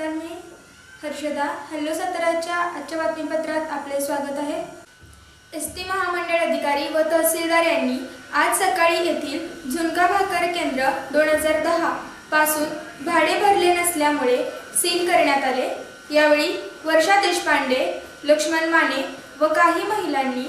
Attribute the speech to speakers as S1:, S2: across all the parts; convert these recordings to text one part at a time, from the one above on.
S1: नमस्कार, मी हर्षदा. हॅलो साताराच्या आजच्या बातमीपत्रात आपले स्वागत आहे. एसटी महामंडळ अधिकारी व तहसीलदार यांनी आज सकाळी येथील झुणका भाकर केंद्र 2010 पासून भाडे भरले नसल्यामुळे सील करण्यात आले. यावेळी वर्षा देशपांडे, लक्ष्मण माने व काही महिलांनी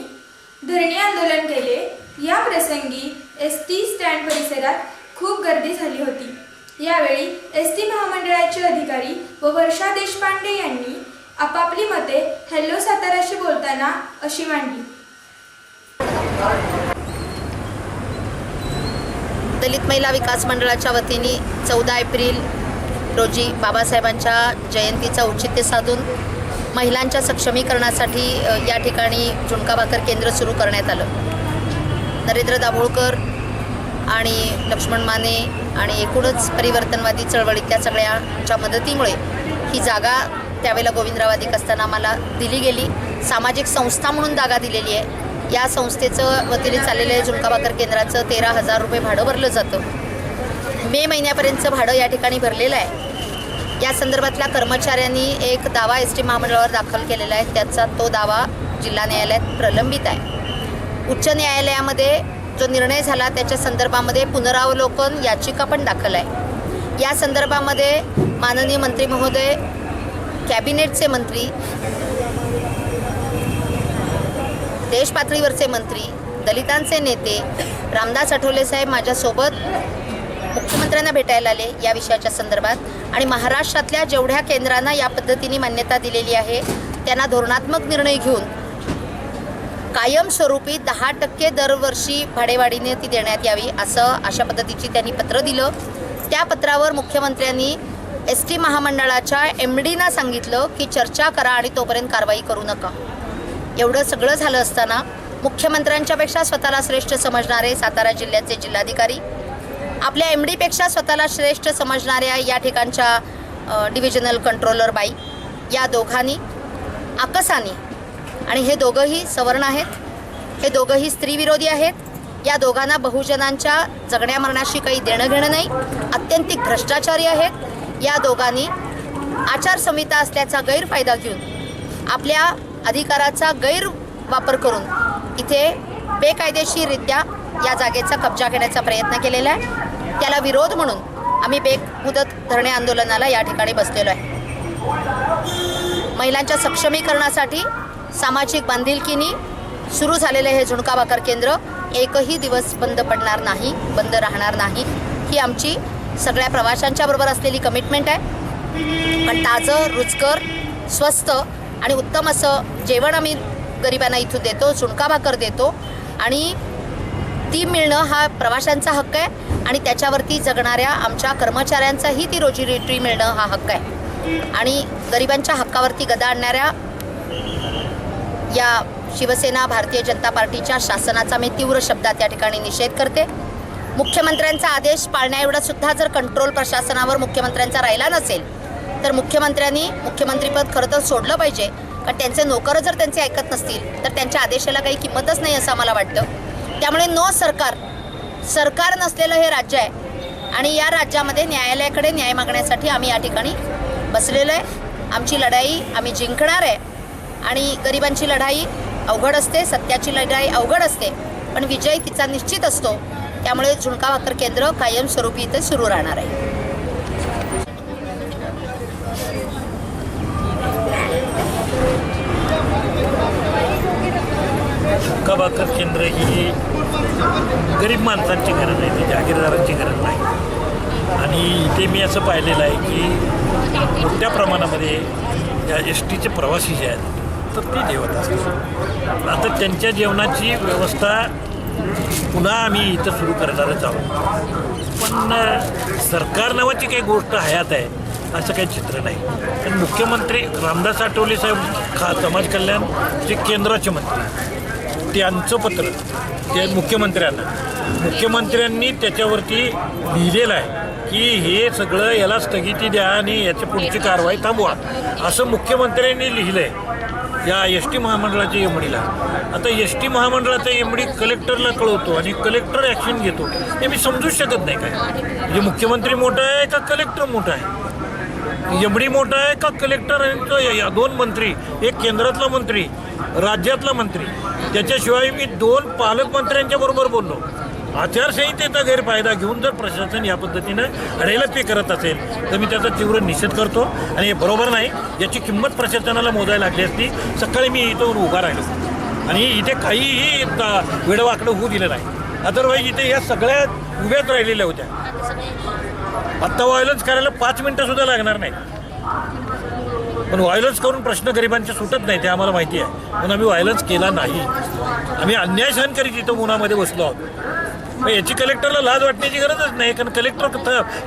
S1: धरणे आंदोलन केले. या प्रसंगी एसटी स्टँड परिसरात खूप गर्दी झाली होती. यावेळी एसटी महामंडळाचे अधिकारी व वर्षा देशपांडे यांनी आपापली मते हॅलो साताराशी बोलताना अशी मांडली.
S2: दलित महिला विकास मंडळाच्या वतीने 14 एप्रिल रोजी बाबासाहेबांच्या जयंतीचा औचित्य साधून महिलांच्या सक्षमीकरणासाठी या ठिकाणी झुणका भाकर केंद्र सुरू करण्यात आलं. नरेंद्र दाभोळकर आणि लक्ष्मण माने आणि एकूणच परिवर्तनवादी चळवळीतल्या सगळ्यांच्या मदतीमुळे ही जागा त्यावेळेला गोविंदराव अधिक असताना आम्हाला दिली गेली. सामाजिक संस्था म्हणून जागा दिलेली आहे. या संस्थेचं वतीने चाललेलं झुणका भाकर केंद्राचं 13,000 रुपये भाडं भरलं जातं. मे महिन्यापर्यंतचं भाडं या ठिकाणी भरलेलं आहे. या संदर्भातल्या कर्मचाऱ्यांनी एक दावा एस टी महामंडळावर दाखल केलेला आहे. त्याचा तो दावा जिल्हा न्यायालयात प्रलंबित आहे. उच्च न्यायालयामध्ये जो निर्णय झाला त्याच्या संदर्भामध्ये पुनरावलोकन याचिका पण दाखल आहे. या संदर्भामध्ये माननीय मंत्री महोदय, कॅबिनेटचे मंत्री, देश पातळीवरचे मंत्री, दलितांचे नेते रामदास आठवले साहेब माझ्यासोबत मुख्यमंत्र्यांना भेटायला आले या विषयाच्या संदर्भात. आणि महाराष्ट्रातल्या जेवढ्या केंद्रांना या पद्धतीने मान्यता दिलेली आहे त्यांना धोरणात्मक निर्णय घेऊन कायमस्वरूपी 10% दरवर्षी भाडेवाढीने ती देण्यात यावी अशा पद्धतीची त्यांनी पत्र दिलं. त्या पत्रावर मुख्यमंत्र्यांनी एस टी महामंडळाच्या MDना सांगितलं की चर्चा करा आणि तोपर्यंत कारवाई करू नका. एवढं सगळं झालं असताना मुख्यमंत्र्यांच्यापेक्षा स्वतःला श्रेष्ठ समजणारे सातारा जिल्ह्याचे जिल्हाधिकारी, आपल्या MDपेक्षा स्वतःला श्रेष्ठ समजणाऱ्या या ठिकाणच्या डिव्हिजनल कंट्रोलर बाई, या दोघांनी आकसाने, आणि हे दोघंही सवर्ण आहेत, हे दोघंही स्त्रीविरोधी आहेत, या दोघांना बहुजनांच्या जगण्या मरणाशी काही देणं घेणं नाही, अत्यंतिक भ्रष्टाचारी आहेत. या दोघांनी आचारसंहिता असल्याचा गैरफायदा घेऊन आपल्या अधिकाराचा गैरवापर करून इथे बेकायदेशीररित्या या जागेचा कब्जा घेण्याचा प्रयत्न केलेला आहे. त्याला विरोध म्हणून आम्ही बेमुदत धरणे आंदोलनाला या ठिकाणी बसलेलो आहे. महिलांच्या सक्षमीकरणासाठी सामाजिक बांधिलकीनी सुरू झालेले हे झुणका भाकर केंद्र एकही दिवस बंद पडणार नाही, बंद राहणार नाही. ही आमची सगळ्या प्रवाशांच्या बरोबर असलेली कमिटमेंट आहे. पण ताजं, रुचकर, स्वस्त आणि उत्तम असं जेवण आम्ही गरिबांना इथून देतो, झुणका भाकर देतो, आणि ती मिळणं हा प्रवाशांचा हक्क आहे. आणि त्याच्यावरती जगणाऱ्या आमच्या कर्मचाऱ्यांचाही ती रोजीरोटी मिळणं हा हक्क आहे. आणि गरिबांच्या हक्कावरती गदा आणणाऱ्या या शिवसेना भारतीय जनता पार्टीच्या शासनाचा मी तीव्र शब्दात या ठिकाणी निषेध करते. मुख्यमंत्र्यांचा आदेश पाळण्याएवढा सुद्धा जर कंट्रोल प्रशासनावर मुख्यमंत्र्यांचा राहिला नसेल तर मुख्यमंत्र्यांनी मुख्यमंत्रीपद खरं तर सोडलं पाहिजे. कारण त्यांचे नोकर जर त्यांचे ऐकत नसतील तर त्यांच्या आदेशाला काही किंमतच नाही असं आम्हाला वाटतं. त्यामुळे सरकार नसलेलं हे राज्य आहे आणि या राज्यामध्ये न्यायालयाकडे न्याय मागण्यासाठी आम्ही या ठिकाणी बसलेलो आहे. आमची लढाई आम्ही जिंकणार आहे. आणि गरिबांची लढाई अवघड असते, सत्याची लढाई अवघड असते, पण विजय तिचा निश्चित असतो. त्यामुळे झुणका भाकर केंद्र कायमस्वरूपी इथे सुरू राहणार आहे.
S3: झुणका भाकर केंद्र ही गरीब माणसांची गरज आहे, ती जागीरदारांची गरज नाही. आणि इथे मी असं पाहिलेलं आहे की मोठ्या प्रमाणामध्ये या एस टीचे प्रवासी जे आहेत तर ते जेवत असतात. आता त्यांच्या जेवणाची व्यवस्था पुन्हा आम्ही इथं सुरू करणारच आहोत. पण सरकार नावाची काही गोष्ट हयात आहे असं काही चित्र नाही. पण मुख्यमंत्री रामदास आठवले साहेब समाज कल्याणचे केंद्राचे मंत्री, त्यांचं पत्र ते मुख्यमंत्र्यांनी त्याच्यावरती लिहिलेलं आहे की हे सगळं याला स्थगिती द्या आणि याची पुढची कारवाई थांबवा असं मुख्यमंत्र्यांनी लिहिलं आहे या एस टी महामंडळाच्या MDला. आता एस टी महामंडळाचा MD कलेक्टरला कळवतो आणि कलेक्टर ॲक्शन घेतो, हे मी समजूच शकत नाही. काय म्हणजे मुख्यमंत्री मोठा आहे का कलेक्टर मोठा आहे? एवढी मोठा आहे का कलेक्टर आणि या 2 मंत्री, एक केंद्रातला मंत्री, राज्यातला मंत्री, त्याच्याशिवाय मी 2 पालकमंत्र्यांच्या बरोबर बोललो. आचारसंहितेचा गैरफायदा घेऊन जर प्रशासन या पद्धतीनं अडेलपी करत असेल तर मी त्याचा तीव्र निषेध करतो आणि हे बरोबर नाही. याची किंमत प्रशासनाला मोजायला लागली असती. सकाळी मी इथं उभा राहिलो आणि इथे काहीही वेडवाकडं होऊ दिलं नाही. अदरवाईज इथे या सगळ्या उभ्याच राहिलेल्या होत्या. आत्ता व्हायलन्स करायला 5 मिनटंसुद्धा लागणार नाही, पण व्हायलन्स करून प्रश्न गरिबांचे सुटत नाही ते आम्हाला माहिती आहे. म्हणून आम्ही व्हायलन्स केला नाही. आम्ही अन्याय सहन करीत इथं उन्हामध्ये बसलो आहोत. मग याची कलेक्टरला लाज वाटण्याची गरजच नाही, कारण कलेक्टर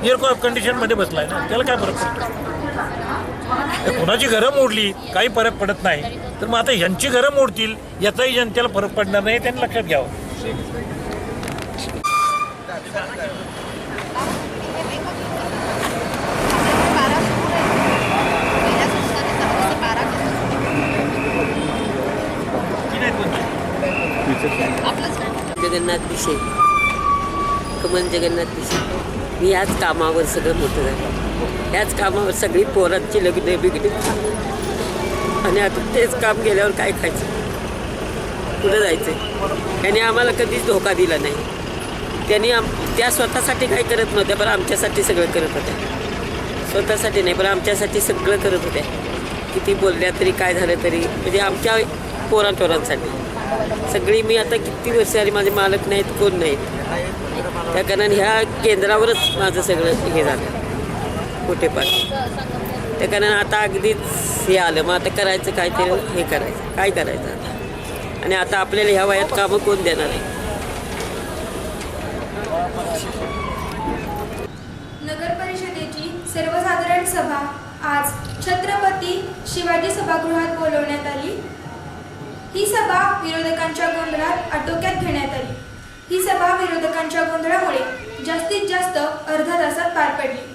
S3: एअर कंडिशनमध्ये बसला आहे ना, त्याला काय फरक पडतो. कुणाची घरं मोडली काही फरक पडत नाही, तर मग आता ह्यांची घरं मोडतील याचाही जनतेला फरक पडणार नाही, त्यांनी लक्षात घ्यावं.
S4: जगन्नाथ दिशे, कमल जगन्नाथ दिशे. मी याच कामावर सगळं मोठं झालं. याच कामावर सगळी पोरांची लग्न बिगडी आणि आता तेच काम गेल्यावर काय खायचं, कुठं जायचं. त्यांनी आम्हाला कधीच धोका दिला नाही. त्यांनी त्या स्वतःसाठी काही करत नव्हत्या, पण आमच्यासाठी सगळं करत होत्या. स्वतःसाठी नाही, पण आमच्यासाठी सगळं करत होत्या. किती बोलल्या तरी काय झालं तरी, म्हणजे आमच्या पोरांसाठी सगळी. मी आता किती वर्ष आली, माझे मालक नाहीत, कोण नाहीत. त्या कारण ह्या केंद्रावरच माझं सगळं हे झालं कुठेपार. त्या कारण आता अगदीच हे आलं. मग आता करायचं काय ते हे करायचं, काय करायचं आता. आणि आता आपल्याला ह्या वयात कामं कोण देणार आहे.
S1: नगर परिषदेची सर्वसाधारण सभा आज छत्रपती शिवाजी सभागृहात बोलवण्यात आली. ही सभा विरोधकांच्या गोंधळात आटोक्यात घेण्यात आली. ही सभा विरोधकांच्या गोंधळामुळे जास्तीत जास्त अर्ध्या तासात पार पडली.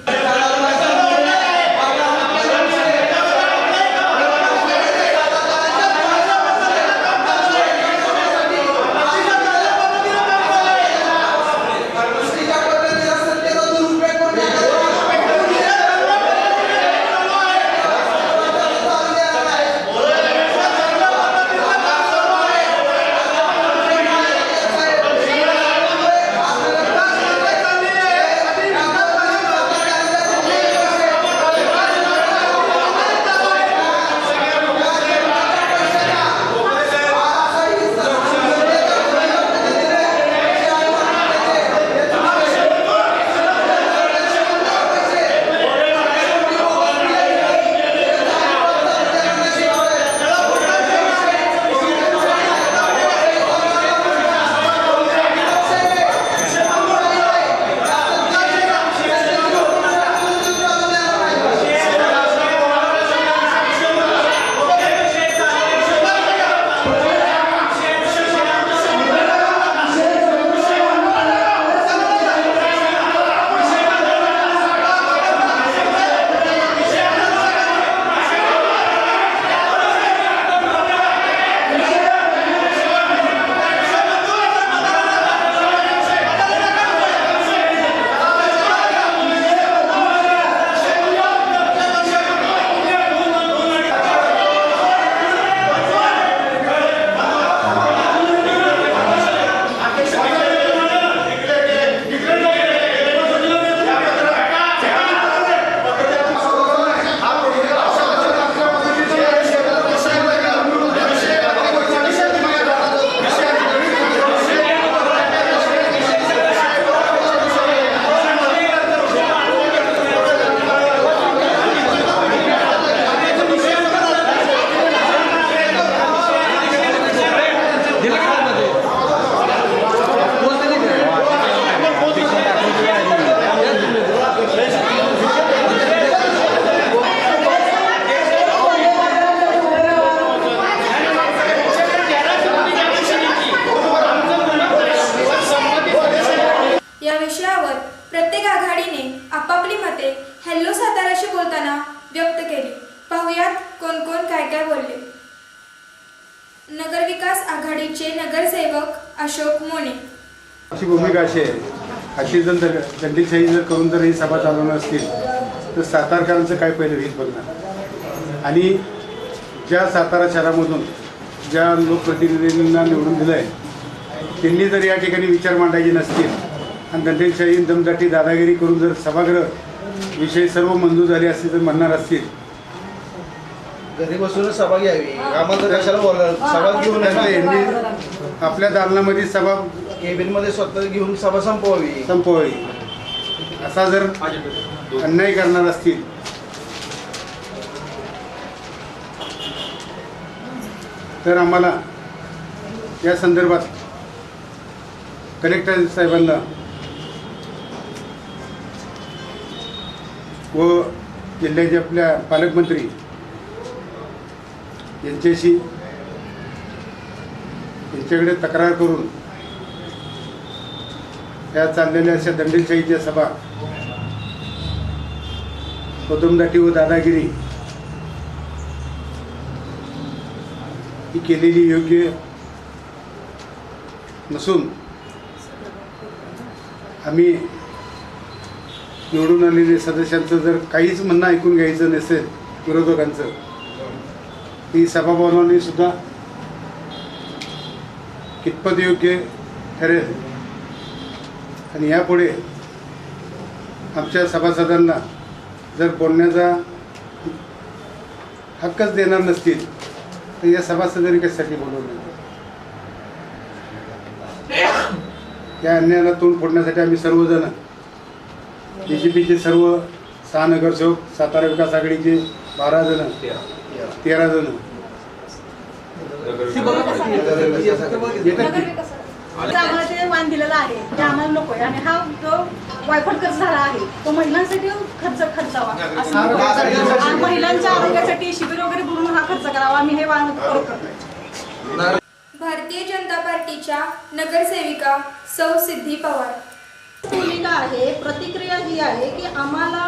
S1: नगरविकास आघाडीचे नगरसेवक अशोक मोने.
S5: अशी भूमिका अशी आहे, अशी जर दंडीशाही जर करून जर ही सभा चालवणार असतील तर सातारकरांचं काय पहिलं रीत बघणार. आणि ज्या सातारा शहरामधून ज्या लोकप्रतिनिधींना निवडून दिलं आहे त्यांनी जर या ठिकाणी विचार मांडायचे नसतील आणि दंडेलशाही दमदाटी दादागिरी करून जर सभागृह विषय सर्व मंजूर झाले असतील तर म्हणणार असतील
S6: घरी बसूनच सभा घ्यावी. आम्हाला तर कशाला बोलणार, सभा घेऊन
S5: यांनी आपल्या दालनामध्ये सभा
S6: केबिनमध्ये स्वतः घेऊन सभा
S5: संपवावी असा जर अन्याय करणार असतील तर आम्हाला या संदर्भात कलेक्टर साहेबांना व जिल्ह्याचे आपल्या पालकमंत्री यांच्याकडे तक्रार करून त्या चाललेल्या अशा दंडेलशाहीच्या सभा कोदमदाटी व दादागिरी ही केलेली योग्य नसून आम्ही निवडून आलेल्या सदस्यांचं जर काहीच म्हणणं ऐकून घ्यायचं नसेल विरोधकांचं ही सभा बोलवणे सुद्धा कितपत योग्य ठरेल. आणि यापुढे आमच्या सभासदांना जर बोलण्याचा हक्कच देणार नसतील तर या सभासदांनी कशासाठी बोलवलं. या अन्यायाला तोंड फोडण्यासाठी आम्ही सर्वजण BJPचे सर्व 6 नगरसेवक, सातारा विकास आघाडीचे 12 जण, 13 जण
S7: आम्हाला ते मान दिलेला आहे ते आम्हाला नको आहे. आणि हा जो वायफट खर्च झाला आहे तो महिलांसाठी खर्चावा आणि महिलांच्या आरोग्यासाठी शिबिर वगैरे भरून हा खर्च करावा. आम्ही हे परत करतोय.
S1: भारतीय जनता पार्टीच्या नगरसेविका सौ सिद्धी पवार.
S7: भूमिका आहे, प्रतिक्रिया ही आहे की आम्हाला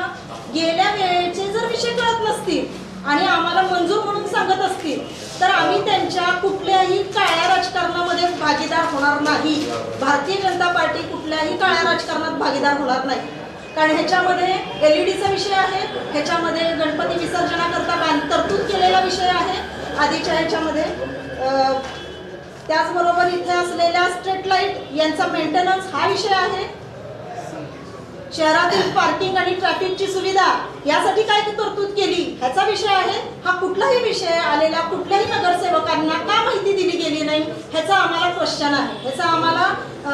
S7: गेल्या वेळेचे जर विषय कळत नसतील आणि आम्हाला मंजूर म्हणून सांगत असतील तर आम्ही त्यांच्या कुठल्याही काळ्या राजकारणामध्ये भागीदार होणार नाही. भारतीय जनता पार्टी कुठल्याही काळ्या राजकारणात भागीदार होणार नाही. कारण ह्याच्यामध्ये LEDचा विषय आहे, ह्याच्यामध्ये गणपती विसर्जनाकरता तरतूद केलेला विषय आहे आधीच्या ह्याच्यामध्ये. त्याचबरोबर इथे असलेल्या स्ट्रीट लाईट यांचा मेंटेनन्स हा विषय आहे. शहरातील पार्किंग आणि ट्रॅफिकची सुविधा यासाठी काय तरतूद केली ह्याचा विषय आहे. हा कुठलाही विषय आलेल्या कुठल्याही नगरसेवकांना का माहिती दिली गेली नाही ह्याचा आम्हाला क्वेश्चन आहे. ह्याचा आम्हाला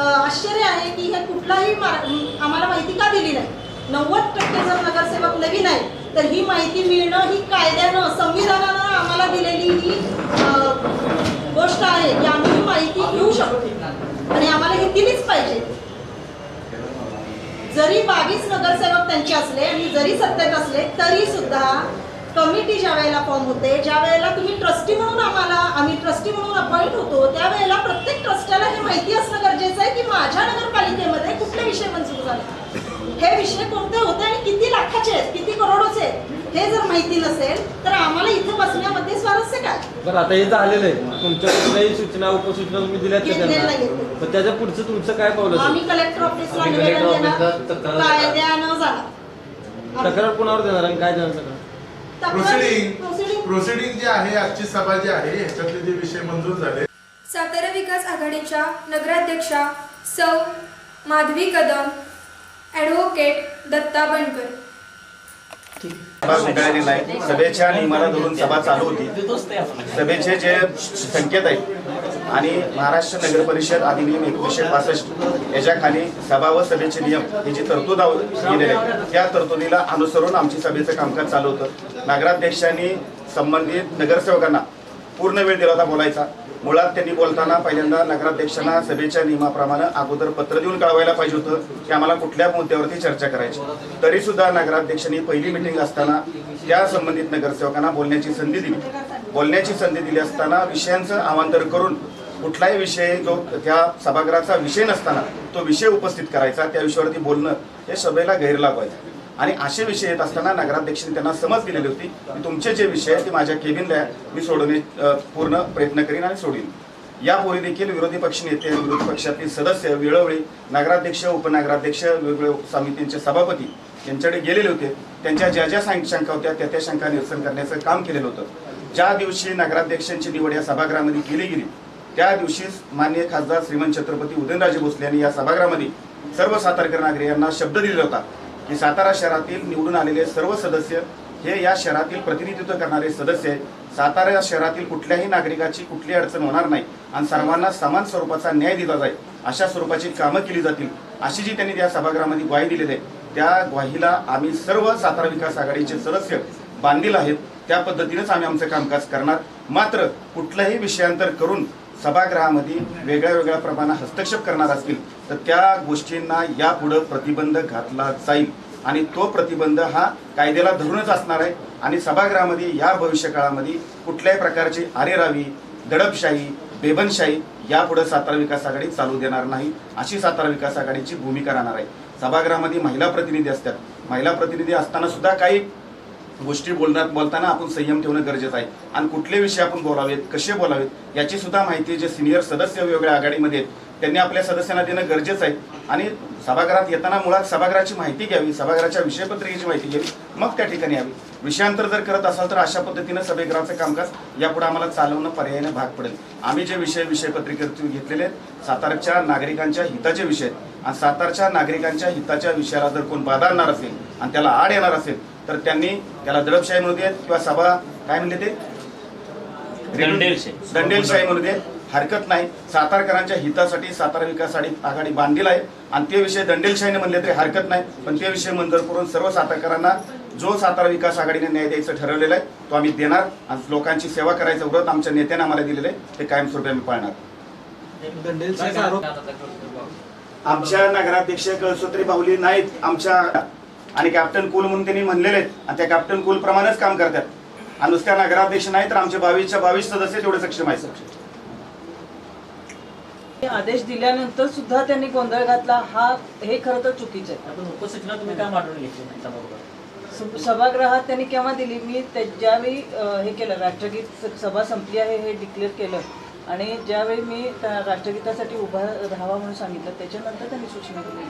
S7: आश्चर्य आहे की हे कुठलाही आम्हाला माहिती का दिली नाही. 90% जर नगरसेवक नवीन आहे तर ही माहिती मिळणं ही कायद्यानं संविधानानं आम्हाला दिलेली ही गोष्ट आहे की आम्ही ही माहिती घेऊ शकतो आणि आम्हाला ही दिलीच पाहिजे. जरी 22 नगरसेवक त्यांचे असले आणि जरी सत्तेत असले तरी सुद्धा कमिटी ज्या वेळेला फॉर्म होते, ज्या वेळेला तुम्ही ट्रस्टी म्हणून आम्ही ट्रस्टी म्हणून अपॉइंट होतो त्यावेळेला प्रत्येक ट्रस्टला हे माहिती असणं गरजेचं आहे की माझ्या नगरपालिकेमध्ये कुठले विषय मंजूर झाले, हे विषय कोणते होते आणि किती लाखाचे आहेत, किती करोडोचे आहेत. हे जर माहिती नसेल तर आम्हाला इथं बसण्यामध्ये स्वारस्य काय.
S8: बरं, आता हे झालेलं आहे. तुमच्या कुठल्याही सूचना उपसूचना तुम्ही दिल्यात का त्यांना? पण त्याच्या पुढचं तुमचं काय पावलं?
S7: आम्ही कलेक्टर ऑफिसला निवेदन देणार, कायद्यानं जाणार.
S8: तक्रार कोणावर देणार आणि काय देणार सगळं?
S9: प्रोसिडिंग जे आहे, आजची सभा जी आहे ह्याच्यातले जे विषय मंजूर झाले.
S1: सातारा विकास आघाडीच्या नगराध्यक्षा सौ माधवी कदम, ॲडव्होकेट दत्ता बनकर.
S10: सभा गुंडाळलेला आहे. सभेच्या नियमाला धरून सभा चालू होती. सभेचे जे संकेत आहेत आणि महाराष्ट्र नगर परिषद अधिनियम 1965 याच्या खाली सभा व सभेचे नियम ही जी तरतूद केलेली आहे त्या तरतुदीला अनुसरून आमची सभेचं कामकाज चालू होतं. नगराध्यक्षांनी संबंधित नगरसेवकांना पूर्ण वेळ दिला होता बोलायचा. मुळात त्यांनी बोलताना पहिल्यांदा नगराध्यक्षांना सभेच्या नियमाप्रमाणे अगोदर पत्र देऊन कळवायला पाहिजे होतं की आम्हाला कुठल्या मुद्द्यावरती चर्चा करायची. तरी सुद्धा नगराध्यक्षांनी पहिली मिटिंग असताना त्या संबंधित नगरसेवकांना बोलण्याची संधी दिली. बोलण्याची संधी दिली असताना विषयांचं आमंत्रण करून कुठलाही विषय जो त्या सभागृहाचा विषय नसताना तो विषय उपस्थित करायचा, त्या विषयावरती बोलणं हे सभेला गैरलाभ व्हायचा. आणि असे विषय येत असताना नगराध्यक्षांनी त्यांना समज दिलेली होती की तुमचे जे विषय आहेत ते माझ्या केबिनला मी सोडवणे पूर्ण प्रयत्न करीन आणि सोडीन. यापूर्वी देखील विरोधी पक्ष नेते विरोधी पक्षातील सदस्य वेळोवेळी नगराध्यक्ष उपनगराध्यक्ष वेगवेगळ्या समितींचे सभापती यांच्याकडे गेलेले होते. त्यांच्या ज्या ज्या शंका होत्या त्या शंका निरसन करण्याचं काम केलेलं होतं. ज्या दिवशी नगराध्यक्षांची निवड या सभागृहामध्ये केली गेली त्या दिवशीच माननीय खासदार श्रीमंत छत्रपती उदयनराजे भोसले यांनी या सभागृहामध्ये सर्व सातारकर नागरिकांना शब्द दिलेला होता की सातारा शहरातील निवडून आलेले सर्व सदस्य हे या शहरातील प्रतिनिधित्व करणारे सदस्य आहेत. सातारा शहरातील कुठल्याही नागरिकाची कुठली अडचण होणार नाही आणि सर्वांना समान स्वरूपाचा न्याय दिला जाईल अशा स्वरूपाची कामं केली जातील अशी जी त्यांनी त्या सभागृहामध्ये ग्वाही दिलेली आहे त्या ग्वाहीला आम्ही सर्व सातारा विकास आघाडीचे सदस्य बांधील आहेत. त्या पद्धतीनेच आम्ही आमचं कामकाज करणार. मात्र कुठलाही विषयांतर करून सभागृहामध्ये वेगळ्या प्रमाणात हस्तक्षेप करणार असतील तर त्या गोष्टींना यापुढे प्रतिबंध घातला जाईल आणि तो प्रतिबंध हा कायद्याला धरूनच असणार आहे. आणि सभागृहामध्ये या भविष्यकाळामध्ये कुठल्याही प्रकारची आरेरावी दडपशाही बेबनशाही यापुढे सातारा विकास आघाडी चालू देणार नाही अशी सातारा विकास आघाडीची भूमिका राहणार आहे. सभागृहामध्ये महिला प्रतिनिधी असतात. महिला प्रतिनिधी असताना सुद्धा काही गोष्टी बोलताना आपण संयम ठेवणं गरजेचं आहे आणि कुठले विषय आपण बोलावेत कसे बोलावेत याची सुद्धा माहिती जे सिनियर सदस्य वेगवेगळ्या आघाडीमध्ये आहेत त्यांनी आपल्या सदस्यांना देणं गरजेचं आहे. आणि सभागृहात येताना मुळात सभागृहाची माहिती घ्यावी सभागृहाच्या विषयपत्रिकेची माहिती घ्यावी मग त्या ठिकाणी यावी. विषयांतर जर करत असाल तर अशा पद्धतीनं सभागृहाचं कामकाज यापुढे आम्हाला चालवणं पर्यायाने भाग पडेल. आम्ही जे विषयपत्रिकेतून घेतलेले आहेत सातारच्या नागरिकांच्या हिताचे विषय आणि सातारच्या नागरिकांच्या हिताच्या विषयाला जर कोण बाधा आणणार असेल आणि त्याला आड येणार असेल तर त्यांनी त्याला दडपशाही म्हणू देत किंवा सभा काय म्हणले ते दंडेलशाही म्हणू देत हरकत नाही. सातारकरांच्या हितासाठी सातारा विकास आघाडी बांधील आहे आणि ते विषय दंडेलशाहीने म्हणले तरी हरकत नाही. पण ते विषय मंजूर करून सर्व सातारकरांना जो सातारा विकास आघाडीने न्याय द्यायचं ठरवलेलं आहे तो आम्ही देणार आणि लोकांची सेवा करायचं व्रत आमच्या नेत्याने आम्हाला दिलेलं आहे ते कायमस्वरूपी आम्ही पाळणार. आमच्या नगराध्यक्ष कळसोत्री बाहुली नाहीत आमच्या आणि कॅप्टन कुल म्हणून त्यांनी म्हणलेले आहेत आणि त्या कॅप्टन कुल प्रमाणेच काम करतात आणि नुसत्या नगराध्यक्ष नाही तर आमचे 22 सदस्य तेवढे सक्षम आहेत.
S11: आदेश दिल्यानंतर सुद्धा त्यांनी गोंधळ घातला हे खरं तर चुकीचं आहे.
S8: आपण उपसूचना तुम्ही काय मांडून घेतली
S11: सभागृहात त्यांनी केव्हा दिली मी ज्यावेळी हे केलं राष्ट्रगीत सभा संपली आहे हे डिक्लेअर केलं आणि ज्यावेळी मी त्या राष्ट्रगीतासाठी उभा राहावा म्हणून सांगितलं त्याच्यानंतर त्यांनी सूचना केली.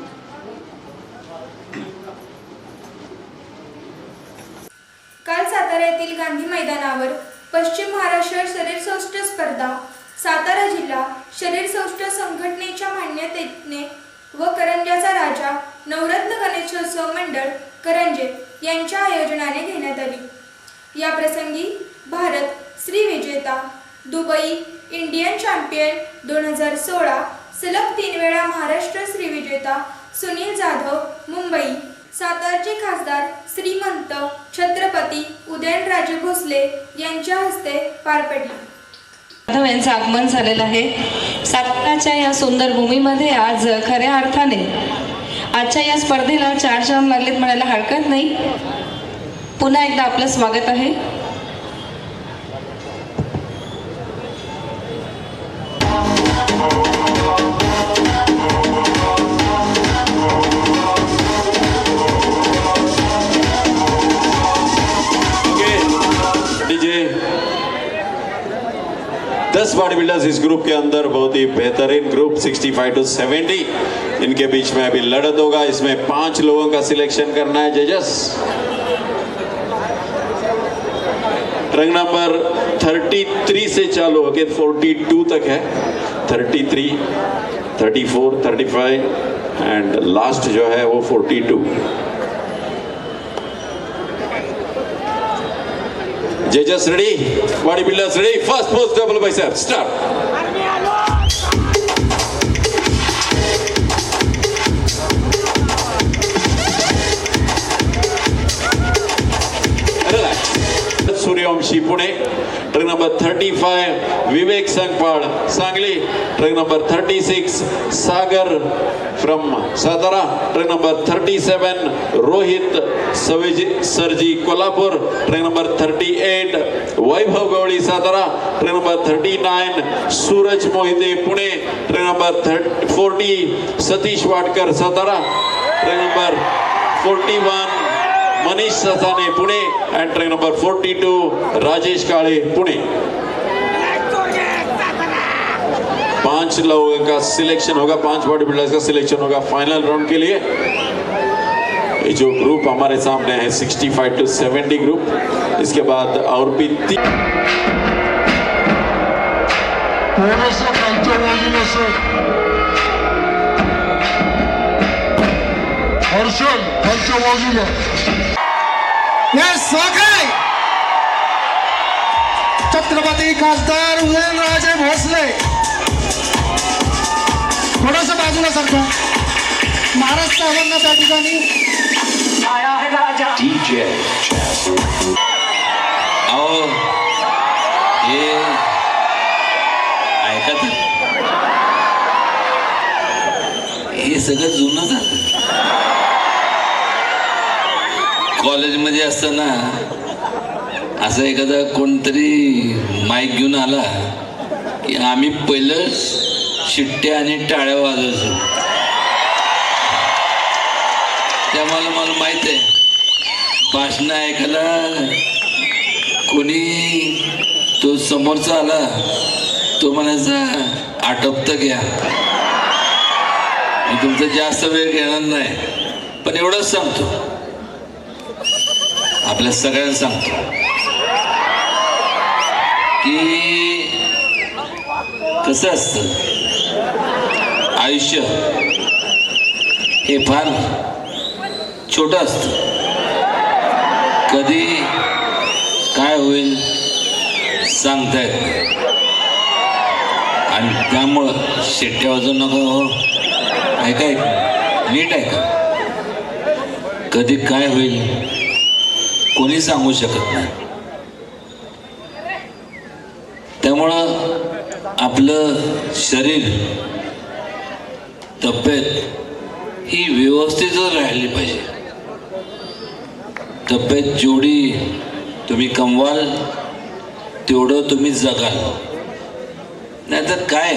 S1: काल सातारा येथील गांधी मैदानावर पश्चिम महाराष्ट्र शरीरसौष्ठव स्पर्धा सातारा जिल्हा शरीरसौष्ठव संघटनेच्या मान्यतेने व करंजाचा राजा नवरत्न गणेशोत्सव मंडळ करंजे यांच्या आयोजनाने घेण्यात आली. या प्रसंगी भारत श्री विजेता दुबई इंडियन चॅम्पियन 2016 सलग 3 वेळा महाराष्ट्र श्री विजेता सुनील जाधव मुंबई सातारचे खासदार श्रीमंत छत्रपती उदयनराजे भोसले यांच्या हस्ते पार पडले.
S12: जाधव यांचं आगमन झालेलं आहे. साताराच्या या सुंदर भूमीमध्ये आज खऱ्या अर्थाने आजच्या या स्पर्धेला 4 चांद लागलेत म्हणायला हरकत नाही. पुन्हा एकदा आपलं स्वागत आहे.
S13: डीजे 10 बॉडी बिल्डर्स इस ग्रुप के अंदर बहुत ही बेहतरीन ग्रुप 65 to 70 इनके बीच में अभी लड़त होगा. इसमें 5 लोगों का सिलेक्शन करना है जजेस. रंग नंबर 33 से चालू होकर 42 तक है. 33, 34, 35 एंड लास्ट जो है वो 42. Judges ready? Bodybuilders ready? First pose double bicep. Start. Relax. Suryavanshi Pune. Truck number 35 Vivek Sangpal Sangli. Truck number 36 Sagar from Satara. Truck number 37 Rohit Sarji Kolhapur. Truck number 38 Vaibhav Gawali Satara. Truck number 39 Suraj Mohite Pune. Truck number 40 Satish Wadkar Satara. Truck number 41 Manish Sasane Pune. And truck number 42 Rajesh Kale Pune. 5 लोगों का selection होगा, 5 body builders का selection होगा final round के लिए। ये जो group हमारे सामने है 65 to 70 ग्रुप, इसके बाद और भी
S6: छत्रपती खासदार उदयनराजे भोसले थोडस बाजूला सरका। महाराज साहेबांना त्या ठिकाणी
S13: अहो हे ऐका तर, हे सगळं जुनं झालं. कॉलेजमध्ये असताना असं एखादा कोणतरी माईक घेऊन आला की आम्ही पहिलं शिट्ट्या आणि टाळ्या वाजवायचो. त्यामुळे मला माहित आहे भाषण ऐकायला कोणी तो समोरचा आला तो म्हणायचा आटोपतं घ्या. मी तुमचा जास्त वेळ घेणार नाही, पण एवढंच सांगतो, आपल्या सगळ्यांना सांगतो की कसं असतं आयुष्य हे फार छोटं असतं. कधी काय होईल सांगता येत नाही. आणि त्यामुळं शिट्ट्या वाजवू नका हो. ऐका नीट ऐका. कधी काय होईल कोणी सांगू शकत नाही. त्यामुळं आपलं शरीर तब्येत ही व्यवस्थितच राहिली पाहिजे. तब्येत जेवढी तुम्ही कमवाल तेवढं तुम्ही जगाल, नाहीतर काय.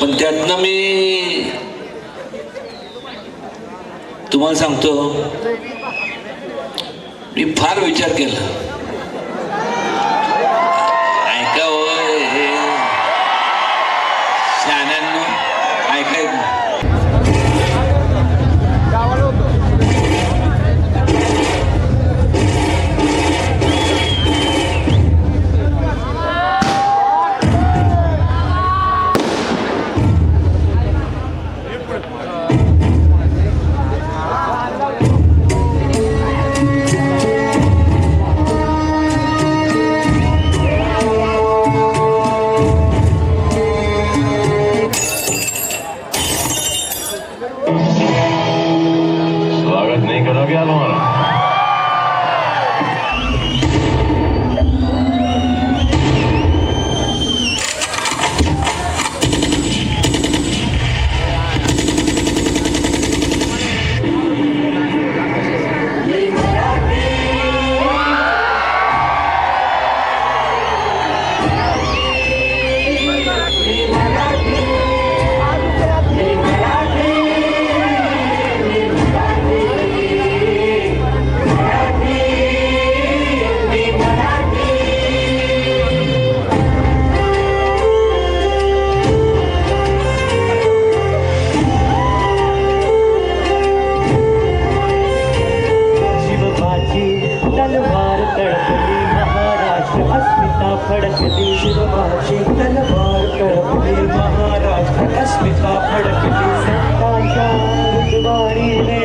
S13: पण त्यातनं मी तुम्हाला सांगतो, मी फार विचार केला. ऐका होय हे शहाण्यांनो, ऐकाय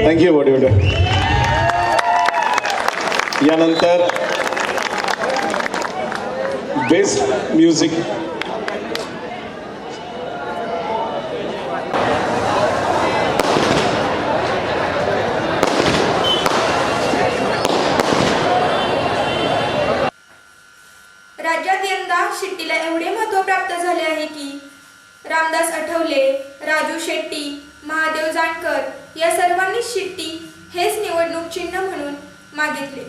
S14: थँक्यू बॉडी बिल्डर. यानंतर बेस्ट म्युझिक
S1: राज्यात यंदा शिट्टीला एवढे महत्त्व प्राप्त झाले आहे की रामदास आठवले, राजू शेट्टी, महादेव जानकर या सर्वांनी शिट्टी हेच निवडणूक चिन्ह म्हणून मागितले.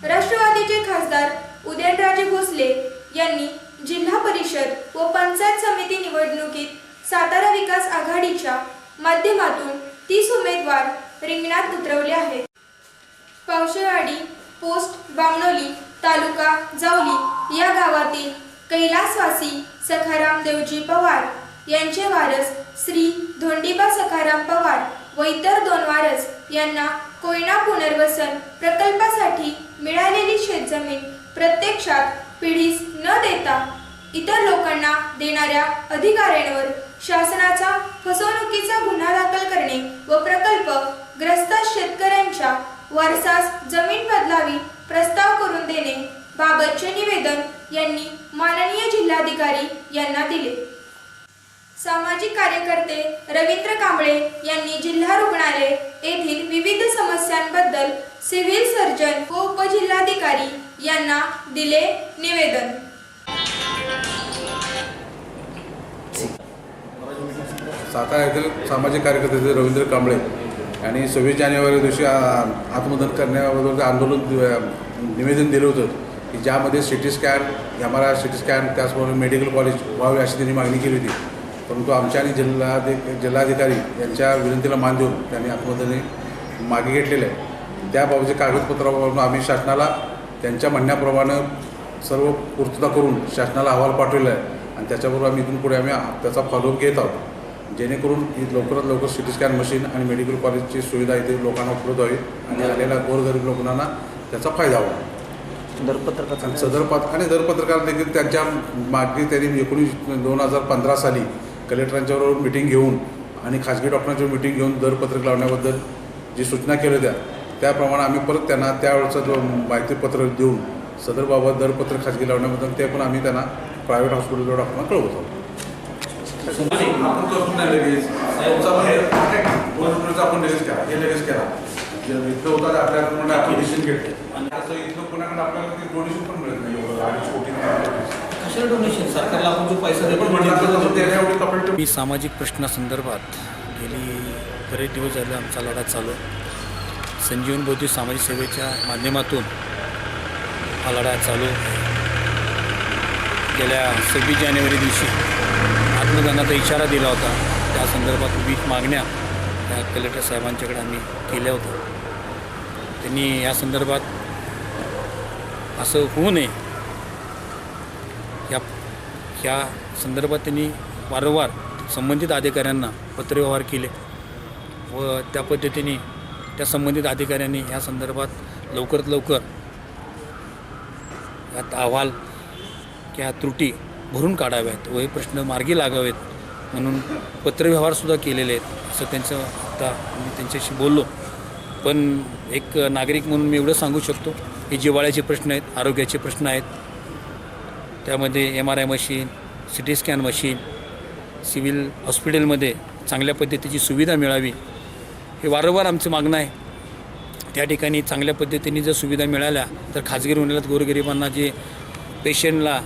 S1: राष्ट्रवादीचे खासदार उदयनराजे भोसले यांनी जिल्हा परिषद व पंचायत समिती निवडणुकीत सातारा विकास आघाडीच्या माध्यमातून 30 उमेदवार रिंगणात उतरवले आहेत. पावशेवाडी, पोस्ट, बामणोली तालुका जावली या गावातील कैलासवासी सखाराम देवजी पवार यांचे वारस श्री धोंडीबा सखाराम पवार व इतर 2 वारस यांना कोयना पुनर्वसन प्रकल्पासाठी मिळालेली शेतजमीन प्रत्यक्षात पिढीस न देता इतर लोकांना देणाऱ्या अधिकाऱ्यांवर शासनाचा फसवणुकीचा गुन्हा दाखल करणे व प्रकल्प ग्रस्त शेतकऱ्यांच्या वारसास जमीन बदलावी प्रस्ताव करून देणे बाबतचे निवेदन यांनी माननीय जिल्हाधिकारी यांना दिले. सामाजिक कार्यकर्ते रवींद्र कांबळे यांनी जिल्हा रुग्णालय येथील विविध समस्यांबद्दल सिव्हिल सर्जन व उपजिल्हाधिकारी यांना दिले निवेदन.
S15: सातारा येथील सामाजिक कार्यकर्ते रवींद्र कांबळे यांनी 26 जानेवारी दिवशी आत्मदहन करण्याबद्दल आंदोलन निवेदन दिलं होतं की ज्यामध्ये CT scan MRI CT scan त्याचबरोबर मेडिकल कॉलेज व्हावे अशी त्यांनी मागणी केली होती. परंतु आमच्या आणि जिल्हाधिकारी यांच्या विनंतीला मान देऊन त्यांनी आत्मदहन मागे घेतलेलं आहे. त्याबाबतच्या कागदपत्रावरून आम्ही शासनाला त्यांच्या म्हणण्याप्रमाणे सर्व पूर्तता करून शासनाला अहवाल पाठवलेला आहे आणि त्याच्याबरोबर आम्ही इथून पुढे त्याचा फॉलोअप घेत आहोत जेणेकरून लवकरात लवकर सिटी स्कॅन मशीन आणि मेडिकल कॉलेजची सुविधा इथे लोकांना उपलब्ध होईल आणि आलेल्या गोरगरीब लोकांना त्याचा फायदा व्हावा. दरपत्रकार देखील त्यांच्या मागणी त्यांनी 2015 साली कलेक्टरांच्याबरोबर मिटिंग घेऊन आणि खाजगी डॉक्टरांची मिटिंग घेऊन दरपत्रक लावण्याबद्दल जी सूचना केल्या होत्या त्याप्रमाणे आम्ही परत त्यांना त्यावेळेचं जो माहितीपत्र देऊन सदरबाबत दरपत्रक खाजगी लावण्याबद्दल ते पण आम्ही त्यांना प्रायव्हेट हॉस्पिटलच्या डॉक्टरांना कळवत आहोत. आपण करून नाही लगेच आपण लगेच करा हे लगेच करा इथं होता आपल्याकडून आपण डिसिजन घेतलं आणि असं इथं कोणाकडे आपल्याला ते डोनेशन पण मिळत नाही एवढं 2.5 कोटी कशाला डोनेशन सरकारला आपण जो पैसा
S3: मी सामाजिक प्रश्नासंदर्भात गेली बरेच दिवस झाले आमचा लढा चालू संजीवन बौद्धिक सामाजिक सेवेच्या माध्यमातून हा लढा चालू गेल्या 26 जानेवारी दिवशी आत्मदानाचा इशारा दिला होता. त्या संदर्भात विविध मागण्या त्या कलेक्टर साहेबांच्याकडे आम्ही केल्या होत्या. त्यांनी या संदर्भात असं होऊ नये या संदर्भात त्यांनी वारंवार संबंधित अधिकाऱ्यांना पत्रव्यवहार केले व त्या पद्धतीने त्या संबंधित अधिकाऱ्यांनी या संदर्भात लवकरात लवकर यात अहवाल किंवा त्रुटी भरून काढाव्यात व हे प्रश्न मार्गी लागावेत म्हणून पत्रव्यवहारसुद्धा केलेले आहेत असं त्यांचं आता मी त्यांच्याशी बोललो. पण एक नागरिक म्हणून मी एवढं सांगू शकतो हे जिव्हाळ्याचे प्रश्न आहेत, आरोग्याचे प्रश्न आहेत. त्यामध्ये MRI machine, CT scan machine, civil हॉस्पिटलमध्ये चांगल्या पद्धतीची सुविधा मिळावी हे वारंवार आमचं मागणं आहे. त्या ठिकाणी चांगल्या पद्धतीने जर सुविधा मिळाल्या तर खाजगी रुग्णालयात गोरगरिबांना जे पेशंटला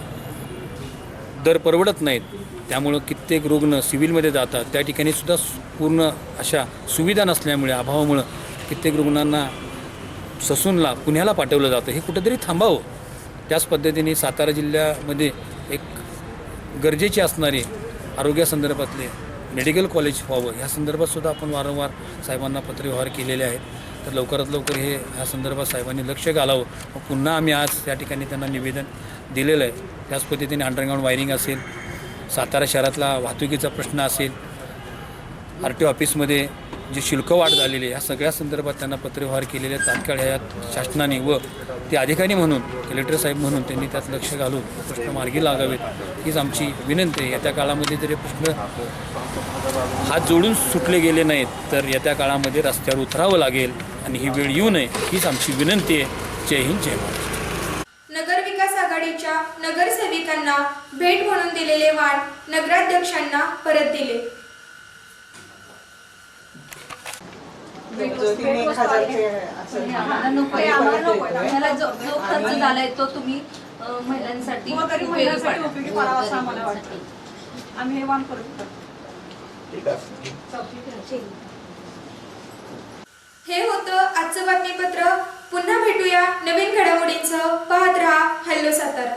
S3: दर परवडत नाहीत त्यामुळं कित्येक रुग्ण सिव्हिलमध्ये जातात. त्या ठिकाणी सुद्धा पूर्ण अशा सुविधा नसल्यामुळे अभावामुळं कित्येक रुग्णांना ससूनला पुण्याला पाठवलं जातं. हे कुठंतरी थांबावं. त्याच पद्धतीने सातारा जिल्ह्यामध्ये एक गरजेचे असणारे आरोग्यासंदर्भातले मेडिकल कॉलेज व्हावं या संदर्भातसुद्धा आपण वारंवार साहेबांना पत्रव्यवहार केलेले आहेत. तर लवकरात लवकर हे या संदर्भात साहेबांनी लक्ष घालावं. पुन्हा आम्ही आज त्या ठिकाणी त्यांना निवेदन दिलेलं आहे. त्याच पद्धतीने अंडरग्राऊंड वायरिंग असेल, सातारा शहरातला वाहतुकीचा प्रश्न असेल, RTO ऑफिसमध्ये जी शुल्क वाढ झालेली आहे या सगळ्या संदर्भात त्यांना पत्रव्यवहार केलेले आहेत. तात्काळ ह्यात शासनाने व ते अधिकारी म्हणून कलेक्टर साहेब म्हणून त्यांनी त्यात लक्ष घालून प्रश्न मार्गी लागावेत हीच आमची विनंती आहे. येत्या काळामध्ये जर हे प्रश्न हात जोडून सुटले गेले नाहीत तर येत्या काळामध्ये रस्त्यावर उतरावं लागेल आणि ही वेळ येऊ नये हीच आमची विनंती आहे. जय हिंद, जय महाराष्ट्र.
S1: नगर विकास आघाडीच्या नगरसेविकांना भेट म्हणून दिलेले वाण नगराध्यक्षांना परत दिले.
S12: आम्हाला जो खर्च झालाय तो तुम्ही महिलांसाठी उपयोगी पडावा असं आम्हाला वाटतं. आम्ही हे वाण करतो.
S1: हे होतं आजचं बातमीपत्र. पुन्हा भेटूया नवीन घडामोडींसह. पाहत रहा हॅलो सातारा.